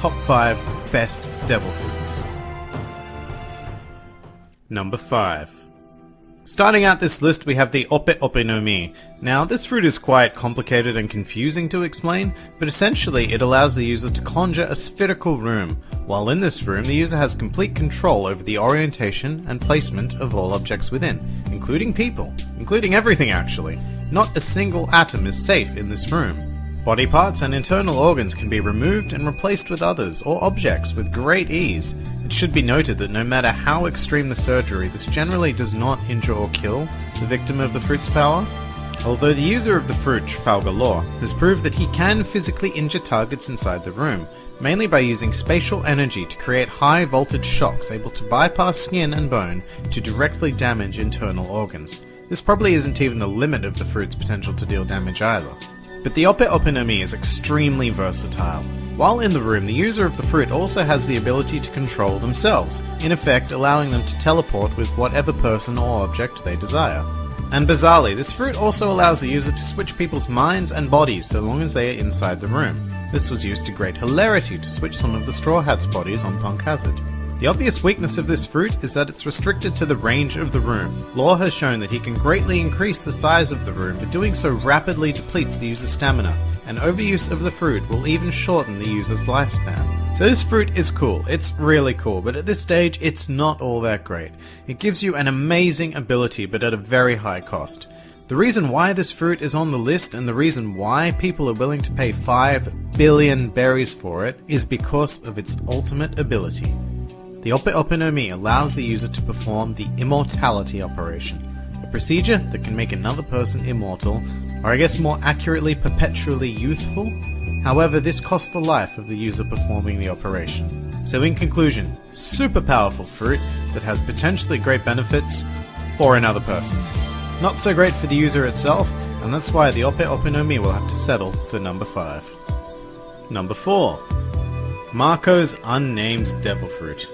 top 5 best devil fruits. Number 5. Starting out this list, we have the Ope Ope no Mi. Now, this fruit is quite complicated and confusing to explain, but essentially it allows the user to conjure a spherical room. While in this room, the user has complete control over the orientation and placement of all objects within, including people, including everything actually. Not a single atom is safe in this room. Body parts and internal organs can be removed and replaced with others or objects with great ease. It should be noted that no matter how extreme the surgery, this generally does not injure or kill the victim of the fruit's power. Although the user of the fruit, Trafalgar Law, has proved that he can physically injure targets inside the room, mainly by using spatial energy to create high voltage shocks able to bypass skin and bone to directly damage internal organs. This probably isn't even the limit of the fruit's potential to deal damage either. But the Ope Ope no Mi is extremely versatile. While in the room, the user of the fruit also has the ability to control themselves, in effect allowing them to teleport with whatever person or object they desire. And bizarrely, this fruit also allows the user to switch people's minds and bodies so long as they are inside the room. This was used to great hilarity to switch some of the Straw Hats' bodies on Punk Hazard. The obvious weakness of this fruit is that it's restricted to the range of the room. Law has shown that he can greatly increase the size of the room, but doing so rapidly depletes the user's stamina, and overuse of the fruit will even shorten the user's lifespan. So this fruit is cool, it's really cool, but at this stage it's not all that great. It gives you an amazing ability, but at a very high cost. The reason why this fruit is on the list and the reason why people are willing to pay 5 billion berries for it is because of its ultimate ability. The Ope Ope no Mi allows the user to perform the immortality operation, a procedure that can make another person immortal, or I guess more accurately perpetually youthful. However, this costs the life of the user performing the operation. So in conclusion, super powerful fruit that has potentially great benefits for another person. Not so great for the user itself, and that's why the Ope Ope no Mi will have to settle for number 5. Number 4. Marco's Unnamed Devil Fruit.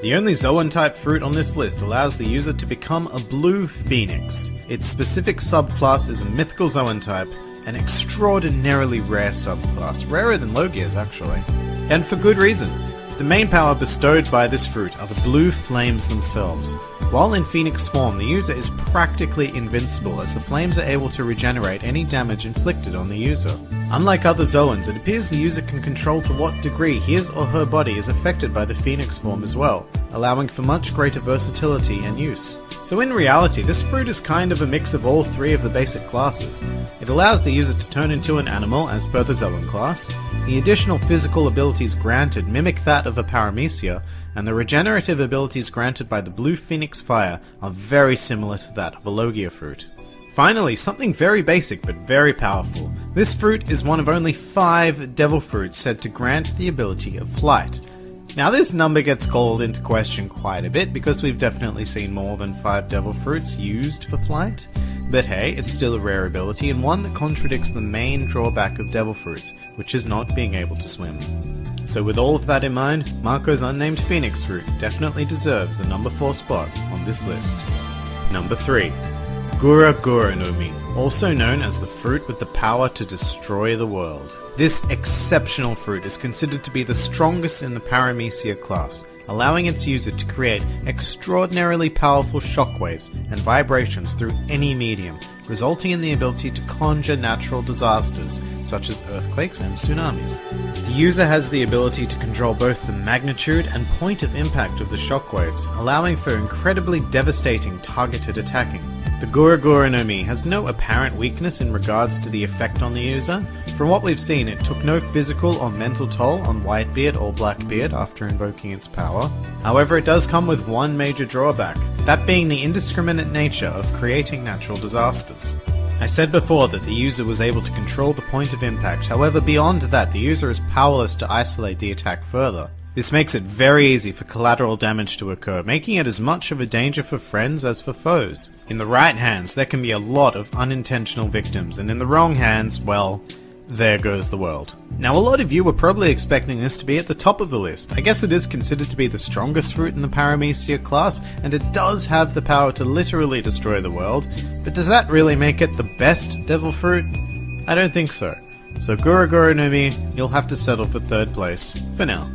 The only Zoan-type fruit on this list allows the user to become a blue phoenix. Its specific subclass is a mythical Zoan type, an extraordinarily rare subclass, rarer than Logia's actually. And for good reason. The main power bestowed by this fruit are the blue flames themselves. While in phoenix form, the user is practically invincible as the flames are able to regenerate any damage inflicted on the user. Unlike other Zoans, it appears the user can control to what degree his or her body is affected by the phoenix form as well, allowing for much greater versatility and use. So in reality, this fruit is kind of a mix of all 3 of the basic classes. It allows the user to turn into an animal as per the Zoan class, the additional physical abilities granted mimic that of a Paramecia, and the regenerative abilities granted by the Blue Phoenix Fire are very similar to that of a Logia fruit. Finally, something very basic but very powerful. This fruit is one of only 5 devil fruits said to grant the ability of flight. Now this number gets called into question quite a bit because we've definitely seen more than 5 devil fruits used for flight. But hey, it's still a rare ability and one that contradicts the main drawback of devil fruits, which is not being able to swim. So with all of that in mind, Marco's Unnamed Phoenix Fruit definitely deserves the number 4 spot on this list. Number 3. Gura Gura no Mi, also known as the fruit with the power to destroy the world. This exceptional fruit is considered to be the strongest in the Paramecia class, allowing its user to create extraordinarily powerful shockwaves and vibrations through any medium, resulting in the ability to conjure natural disasters, such as earthquakes and tsunamis. The user has the ability to control both the magnitude and point of impact of the shockwaves, allowing for incredibly devastating targeted attacking. The Gura Gura no Mi has no apparent weakness in regards to the effect on the user. From what we've seen, it took no physical or mental toll on Whitebeard or Blackbeard after invoking its power. However, it does come with one major drawback, that being the indiscriminate nature of creating natural disasters. I said before that the user was able to control the point of impact, however beyond that the user is powerless to isolate the attack further. This makes it very easy for collateral damage to occur, making it as much of a danger for friends as for foes. In the right hands, there can be a lot of unintentional victims, and in the wrong hands, well, there goes the world. Now, a lot of you were probably expecting this to be at the top of the list. I guess it is considered to be the strongest fruit in the Paramecia class, and it does have the power to literally destroy the world, but does that really make it the best devil fruit? I don't think so. So Goro no Mi, you'll have to settle for third place for now.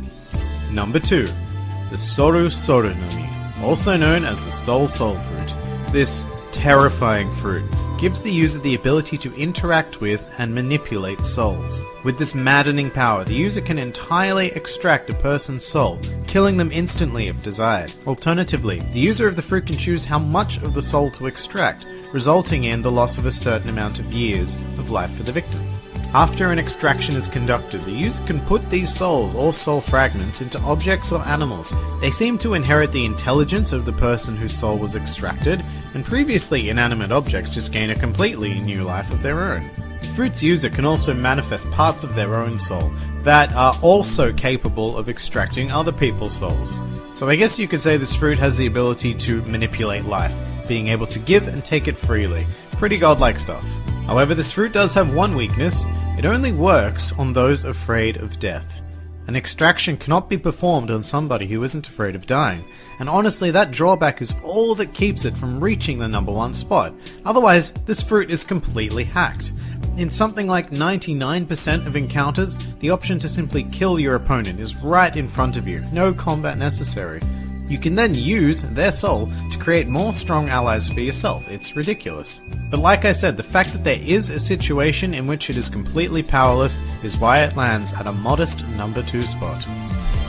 Number 2. The Soru no Mi, also known as the Soul Fruit. This terrifying fruit gives the user the ability to interact with and manipulate souls. With this maddening power, the user can entirely extract a person's soul, killing them instantly if desired. Alternatively, the user of the fruit can choose how much of the soul to extract, resulting in the loss of a certain amount of years of life for the victim. After an extraction is conducted, the user can put these souls or soul fragments into objects or animals. They seem to inherit the intelligence of the person whose soul was extracted, and previously inanimate objects just gain a completely new life of their own. The fruit's user can also manifest parts of their own soul that are also capable of extracting other people's souls. So I guess you could say this fruit has the ability to manipulate life, being able to give and take it freely. Pretty godlike stuff. However, this fruit does have one weakness: it only works on those afraid of death. An extraction cannot be performed on somebody who isn't afraid of dying, and honestly that drawback is all that keeps it from reaching the number 1 spot. Otherwise, this fruit is completely hacked. In something like 99% of encounters, the option to simply kill your opponent is right in front of you, no combat necessary. You can then use their soul to create more strong allies for yourself. It's ridiculous. But like I said, the fact that there is a situation in which it is completely powerless is why it lands at a modest number 2 spot.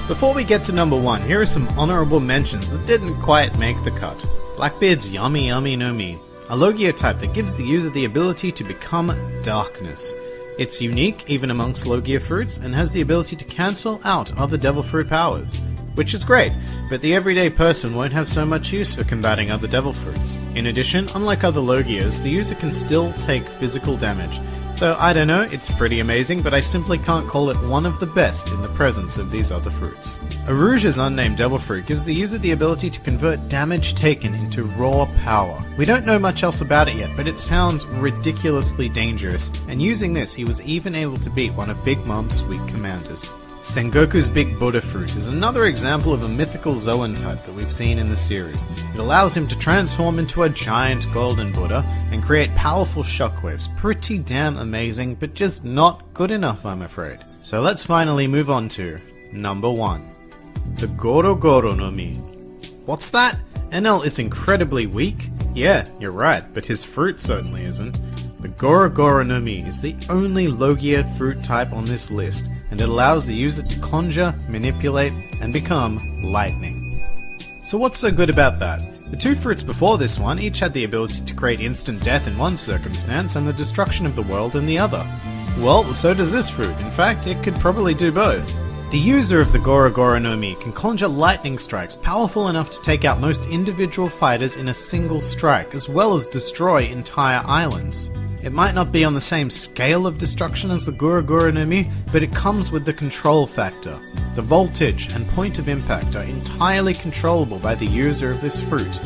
Before we get to number 1, here are some honorable mentions that didn't quite make the cut. Blackbeard's Yummy no Mi, a Logia type that gives the user the ability to become darkness. It's unique even amongst Logia fruits and has the ability to cancel out other devil fruit powers, which is great, but the everyday person won't have so much use for combating other devil fruits. In addition, unlike other Logias, the user can still take physical damage. So I don't know, it's pretty amazing, but I simply can't call it one of the best in the presence of these other fruits. Aruja's unnamed devil fruit gives the user the ability to convert damage taken into raw power. We don't know much else about it yet, but it sounds ridiculously dangerous, and using this he was even able to beat one of Big Mom's sweet commanders. Sengoku's Big Buddha fruit is another example of a mythical Zoan type that we've seen in the series. It allows him to transform into a giant golden Buddha and create powerful shockwaves. Pretty damn amazing, but just not good enough, I'm afraid. So let's finally move on to number 1. The Goro no Mi. What's that? NL is incredibly weak? Yeah, you're right, but his fruit certainly isn't. The Goro no Mi is the only Logia fruit type on this list, and it allows the user to conjure, manipulate, and become lightning. So what's so good about that? The 2 fruits before this one each had the ability to create instant death in one circumstance and the destruction of the world in the other. Well, so does this fruit. In fact, it could probably do both. The user of the Goro no Mi can conjure lightning strikes powerful enough to take out most individual fighters in a single strike, as well as destroy entire islands. It might not be on the same scale of destruction as the Goro no Mi, but it comes with the control factor. The voltage and point of impact are entirely controllable by the user of this fruit.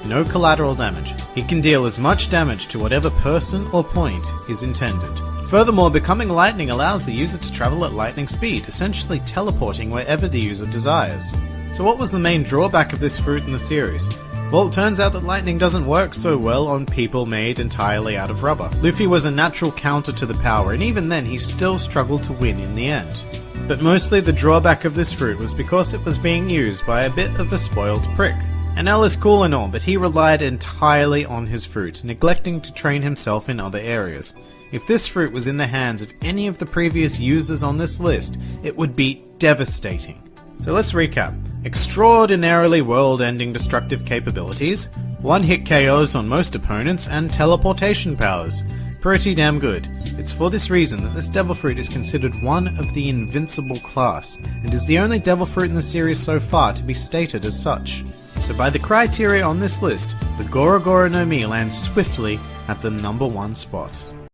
No collateral damage. He can deal as much damage to whatever person or point is intended. Furthermore, becoming lightning allows the user to travel at lightning speed, essentially teleporting wherever the user desires. So what was the main drawback of this fruit in the series? Well, it turns out that lightning doesn't work so well on people made entirely out of rubber. Luffy was a natural counter to the power, and even then he still struggled to win in the end. But mostly the drawback of this fruit was because it was being used by a bit of a spoiled prick. NL is cool and all, but he relied entirely on his fruit, neglecting to train himself in other areas. If this fruit was in the hands of any of the previous users on this list, it would be devastating. So let's recap. Extraordinarily world-ending destructive capabilities, one-hit KOs on most opponents, and teleportation powers. Pretty damn good. It's for this reason that this devil fruit is considered one of the invincible class, and is the only devil fruit in the series so far to be stated as such. So by the criteria on this list, the Goro no Mi lands swiftly at the number 1 spot.